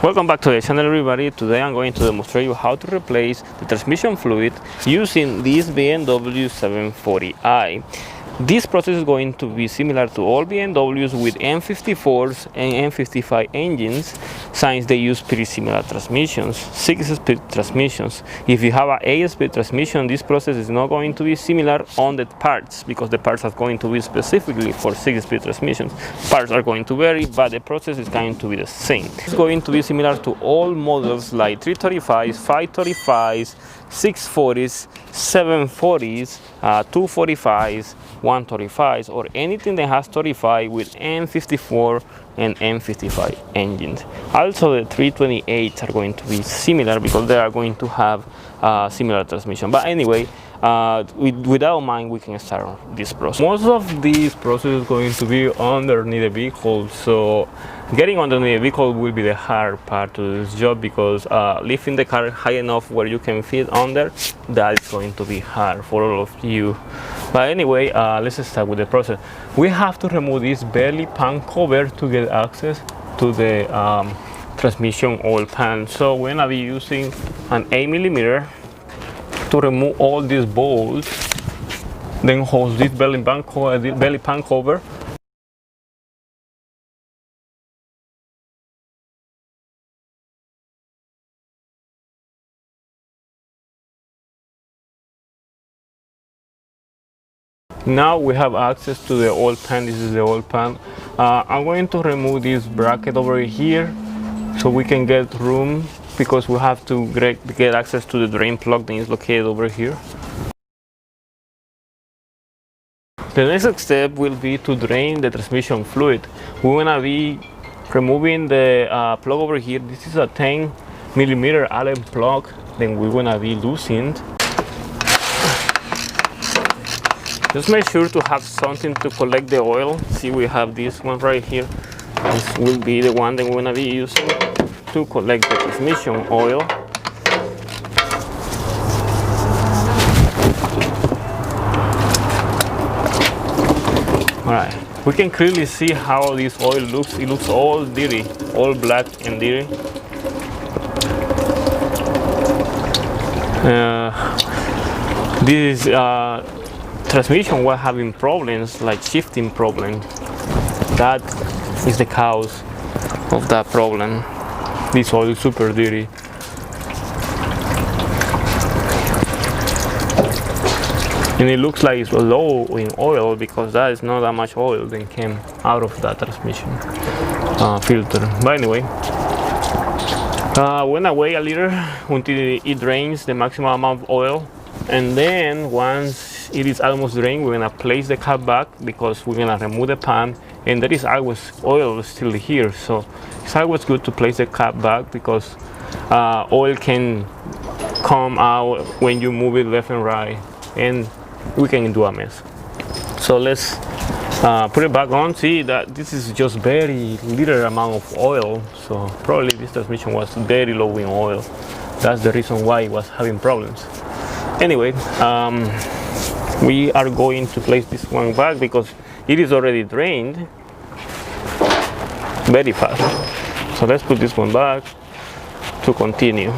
Welcome back to the channel, everybody. Today I'm going to demonstrate you how to replace the transmission fluid using this BMW 740i. This process is going to be similar to all BMWs with M54s and M55 engines, since they use pretty similar transmissions, 6-speed transmissions. If you have an 8-speed transmission, this process is not going to be similar on the parts, because the parts are going to be specifically for 6-speed transmissions. Parts are going to vary, but the process is going to be the same. It's going to be similar to all models like 335s, 535s, 640s, 740s, 245s, 135s, or anything that has 35 with M54 and M55 engines. Also the 328s are going to be similar because they are going to have similar transmission. But anyway, without mind, we can start this process. Most of this process is going to be underneath the vehicle, so getting underneath the vehicle will be the hard part to this job, because lifting the car high enough where you can fit under, that is going to be hard for all of you. But anyway, let's start with the process. We have to remove this belly pan cover to get access to the transmission oil pan. So we're gonna be using an 8mm to remove all these bolts, then hold this belly pan cover. Now we have access to the oil pan. This is the oil pan. I'm going to remove this bracket over here so we can get room, because we have to get access to the drain plug that is located over here. The next step will be to drain the transmission fluid. We're gonna be removing the plug over here. This is a 10mm Allen plug. Then we're gonna be loosening. Just make sure to have something to collect the oil. See, we have this one right here. This will be the one that we're gonna be using to collect the transmission oil. Alright, we can clearly see how this oil looks. It looks all dirty, all black and dirty. This transmission was having problems, like shifting problems. That is the cause of that problem. This oil is super dirty. And it looks like it's low in oil, because that is not that much oil that came out of that transmission filter. But anyway, we're gonna wait a little until it drains the maximum amount of oil, and then once it is almost drained, we're gonna place the cap back, because we're gonna remove the pan, and there is always oil still here. So it's always good to place the cap back, because oil can come out when you move it left and right, and we can do a mess. So let's put it back on. See that this is just very little amount of oil, so probably this transmission was very low in oil. That's the reason why it was having problems. Anyway, we are going to place this one back because it is already drained very fast. So let's put this one back to continue.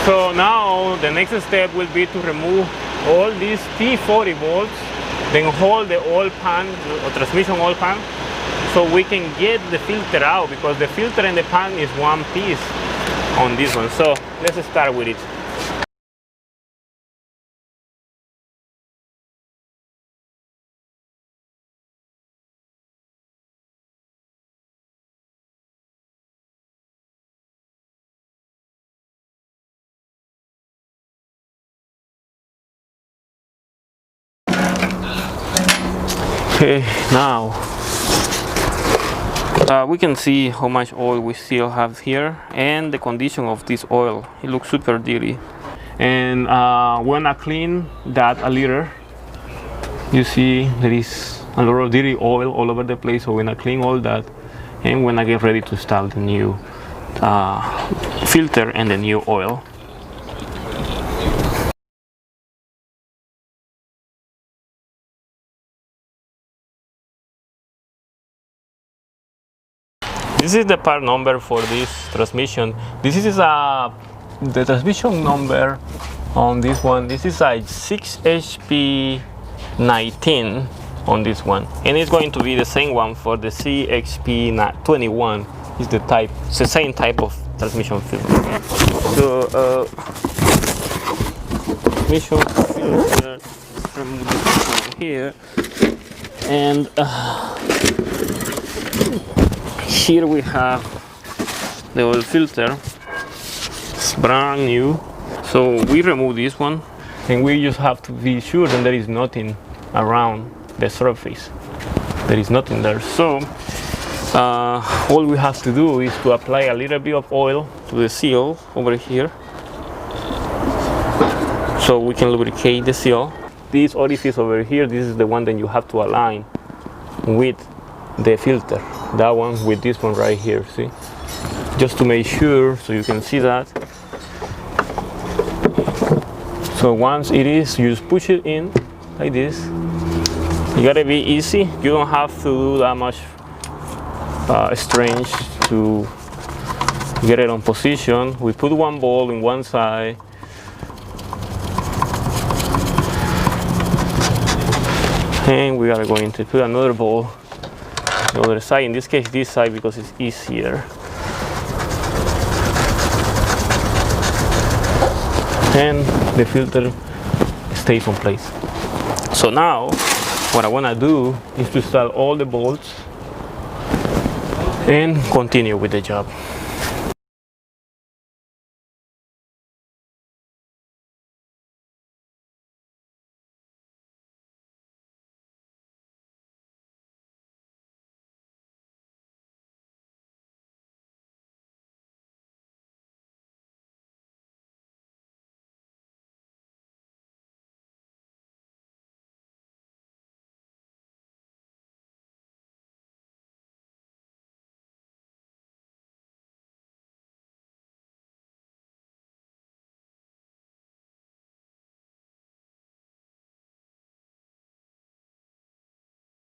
So now the next step will be to remove all these T40 bolts, then hold the oil pan or transmission oil pan, so we can get the filter out, because the filter and the pan is one piece on this one. So let's start with it. Okay, now we can see how much oil we still have here and the condition of this oil. It looks super dirty, and when I clean that a little, you see there is a lot of dirty oil all over the place. So when I clean all that, and when I get ready to start the new filter and the new oil. This is the part number for this transmission. This is the transmission number on this one. This is a 6HP19 on this one, and it's going to be the same one for the CHP21. Is the type, it's the same type of transmission filter. So transmission filter, remove this one here, and here we have the oil filter. It's brand new. So we remove this one, and we just have to be sure that there is nothing around the surface. There is nothing there. So all we have to do is to apply a little bit of oil to the seal over here, so we can lubricate the seal. This orifice over here, this is the one that you have to align with the filter. That one with this one right here, see? Just to make sure, so you can see that. So once it is, you just push it in like this. You gotta be easy. You don't have to do that much strange to get it on position. We put one ball in one side. And we are going to put another ball the other side, in this case this side, because it's easier. And the filter stays on place. So now what I want to do is to install all the bolts and continue with the job.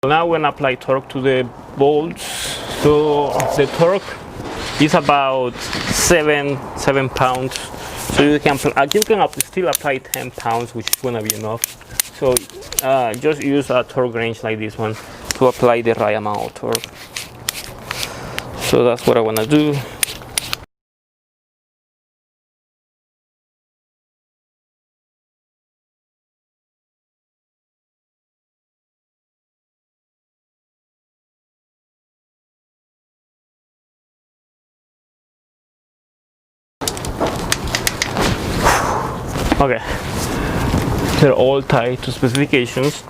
Now we're going to apply torque to the bolts. So the torque is about 7 pounds. So you can still apply 10 pounds, which is going to be enough. So just use a torque wrench like this one to apply the right amount of torque. So that's what I want to do. Okay, they're all tied to specifications.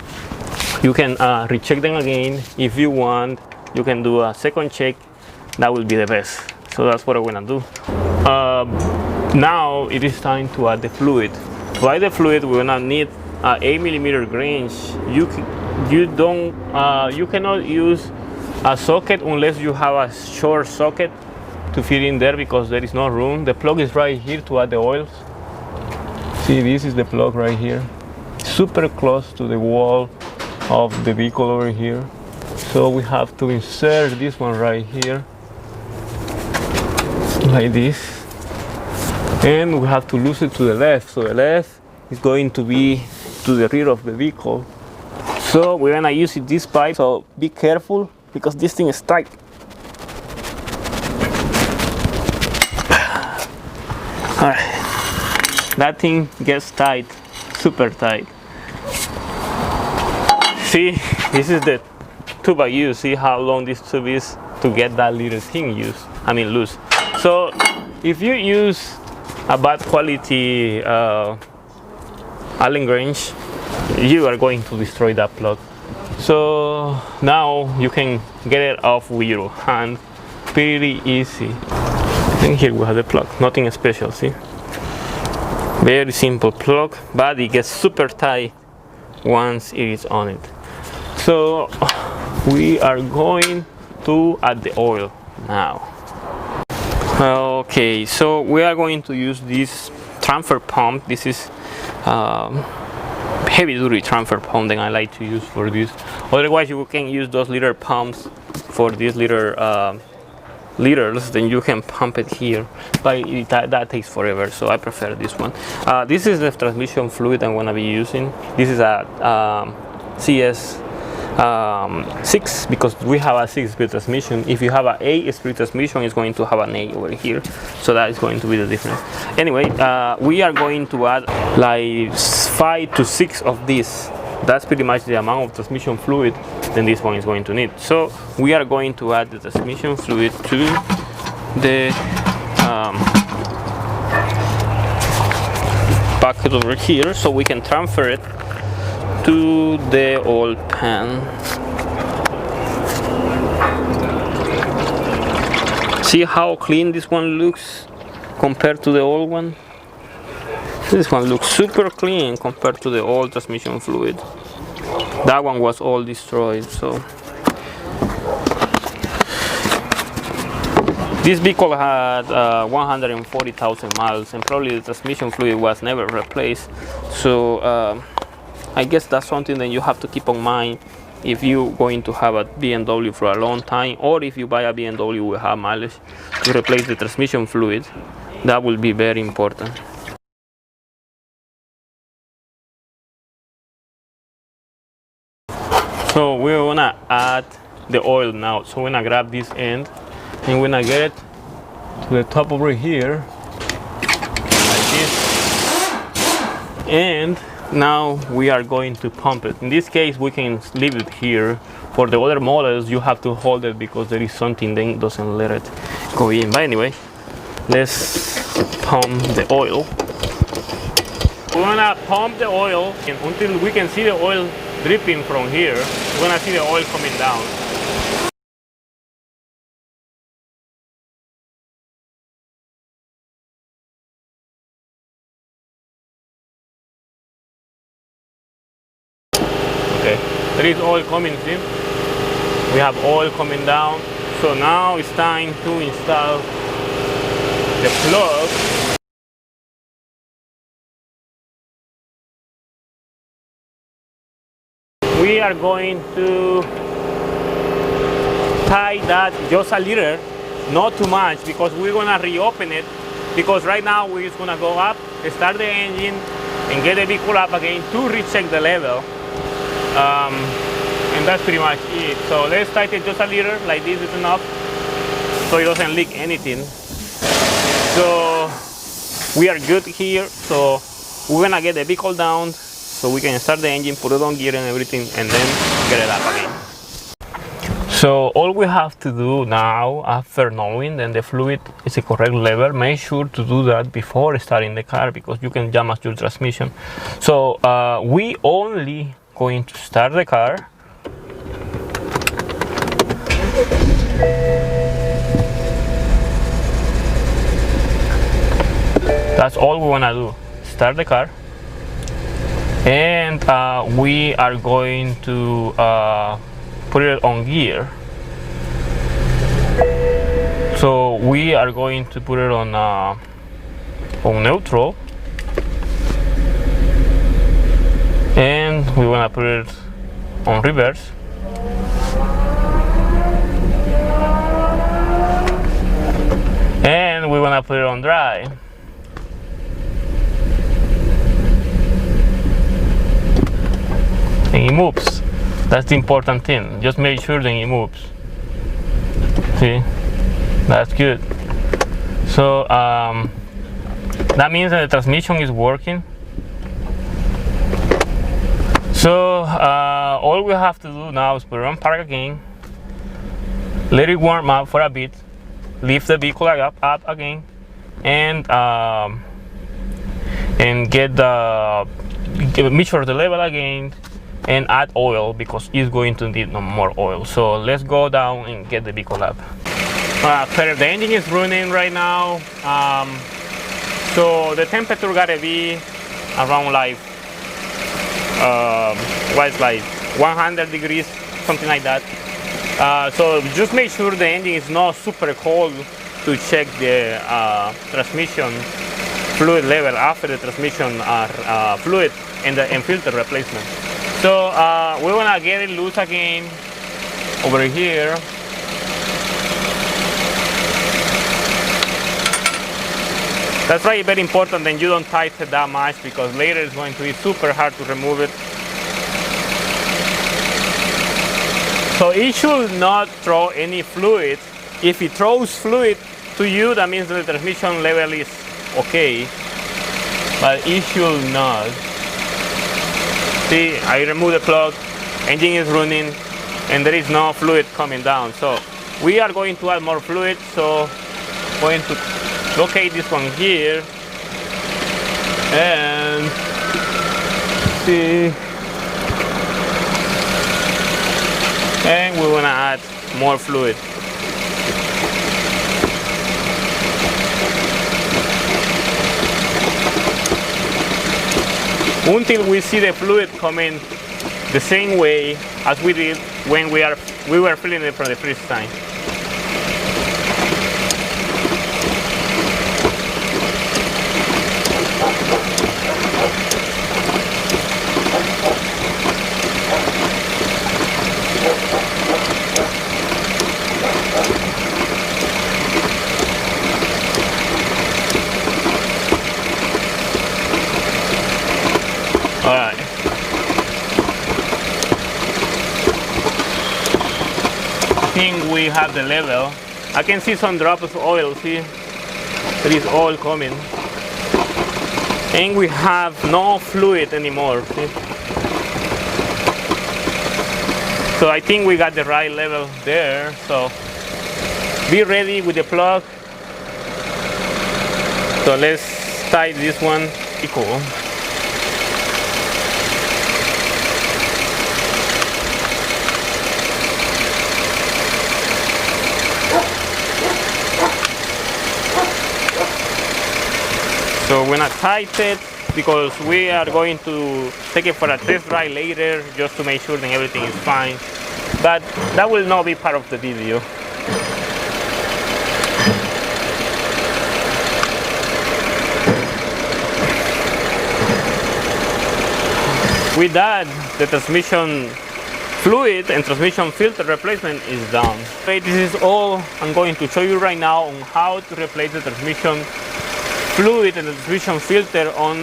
You can recheck them again if you want. You can do a second check. That will be the best. So that's what I'm gonna do. Now it is time to add the fluid. To add the fluid, we're gonna need an 8mm grange. You cannot use a socket unless you have a short socket to fit in there, because there is no room. The plug is right here to add the oils. See, this is the plug right here, super close to the wall of the vehicle over here. So we have to insert this one right here, like this, and we have to lose it to the left. So the left is going to be to the rear of the vehicle. So we're gonna use this pipe, so be careful because this thing is tight. All right. That thing gets tight, super tight. See, this is the tube I use. See how long this tube is to get that little thing loose. So if you use a bad quality Allen wrench, you are going to destroy that plug. So now you can get it off with your hand pretty easy. And here we have the plug, nothing special, see? Very simple plug, but it gets super tight once it is on it. So we are going to add the oil now. Okay, so we are going to use this transfer pump. This is heavy duty transfer pump that I like to use for this. Otherwise you can use those little pumps for this little liters, then you can pump it here, but that takes forever, so I prefer this one. This is the transmission fluid I'm going to be using. This is a CS 6, because we have a 6-speed transmission. If you have an 8-speed transmission, it's going to have an 8 over here, so that is going to be the difference. Anyway, we are going to add like 5 to 6 of this. That's pretty much the amount of transmission fluid then this one is going to need. So we are going to add the transmission fluid to the bucket over here, so we can transfer it to the oil pan. See how clean this one looks compared to the old one? This one looks super clean compared to the old transmission fluid. That one was all destroyed, so. This vehicle had 140,000 miles, and probably the transmission fluid was never replaced. So I guess that's something that you have to keep in mind if you're going to have a BMW for a long time, or if you buy a BMW with high mileage, to replace the transmission fluid. That will be very important. So we're gonna add the oil now. So we're gonna grab this end and we're gonna get it to the top over here, like this. And now we are going to pump it. In this case, we can leave it here. For the other models, you have to hold it because there is something that doesn't let it go in. But anyway, let's pump the oil. We're gonna pump the oil until we can see the oil dripping from here. We're gonna see the oil coming down. Okay, there is oil coming in. We have oil coming down. So now it's time to install the plug. We are going to tie that just a little, not too much, because we're gonna reopen it, because right now we're just gonna go up, start the engine, and get the vehicle up again to recheck the level. And that's pretty much it. So let's tighten just a little, like this is enough, so it doesn't leak anything. So we are good here. So we're gonna get the vehicle down, so we can start the engine, put it on gear and everything, and then get it up again. So all we have to do now, after knowing that the fluid is the correct level, make sure to do that before starting the car, because you can jam your transmission. So we only going to start the car. That's all we want to do. Start the car. And we are going to put it on gear. So we are going to put it on neutral, and we want to put it on reverse. And we want to put it on drive. And it moves. That's the important thing. Just make sure that it moves. See? That's good. So that means that the transmission is working. So all we have to do now is put it on park again, let it warm up for a bit, lift the vehicle up again, and measure the level again, and add oil, because it's going to need no more oil. So let's go down and get the vehicle up. The engine is running right now, so the temperature gotta be around like like 100 degrees, something like that. So just make sure the engine is not super cold to check the transmission fluid level after the transmission fluid and filter replacement. So we want to get it loose again over here. That's right, very important, and you don't tighten that much because later it's going to be super hard to remove it. So it should not throw any fluid. If it throws fluid to you, that means the transmission level is okay, but it should not. See, I remove the plug, engine is running, and there is no fluid coming down. So we are going to add more fluid, so I'm going to locate this one here and see, and we want to add more fluid. Until we see the fluid coming the same way as we did when we were filling it for the first time. Alright. I think we have the level. I can see some drops of oil, see? There is oil coming. And we have no fluid anymore, see? So I think we got the right level there. So be ready with the plug. So let's tie this one equal. So we're not tighten it because we are going to take it for a test drive later just to make sure that everything is fine. But that will not be part of the video. With that, the transmission fluid and transmission filter replacement is done. Okay, this is all I'm going to show you right now on how to replace the transmission fluid and the transmission filter on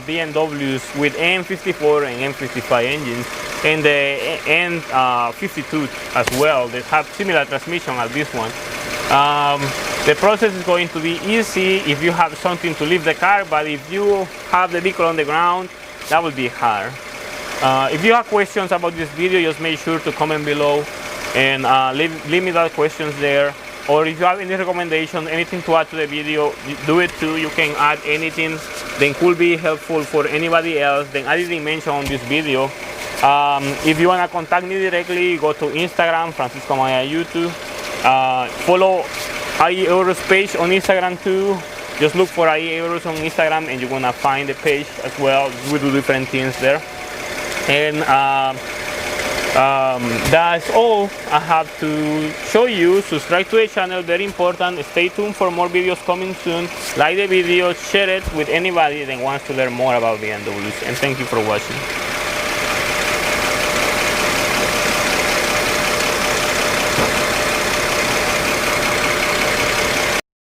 BMWs with M54 and M55 engines, and the N52 as well. They have similar transmission as this one. The process is going to be easy if you have something to lift the car, but if you have the vehicle on the ground, that will be hard. If you have questions about this video, just make sure to comment below and leave me that questions there. Or if you have any recommendation, anything to add to the video, do it too. You can add anything that could be helpful for anybody else that I didn't mention on this video. If you want to contact me directly, go to Instagram, Francisco Maya YouTube. Follow IE Euros page on Instagram too. Just look for IE Euros on Instagram and you're going to find the page as well. We do different things there. And that's all I have to show you. Subscribe to the channel, very important. Stay tuned for more videos coming soon. Like the video, share it with anybody that wants to learn more about BMWs, and thank you for watching.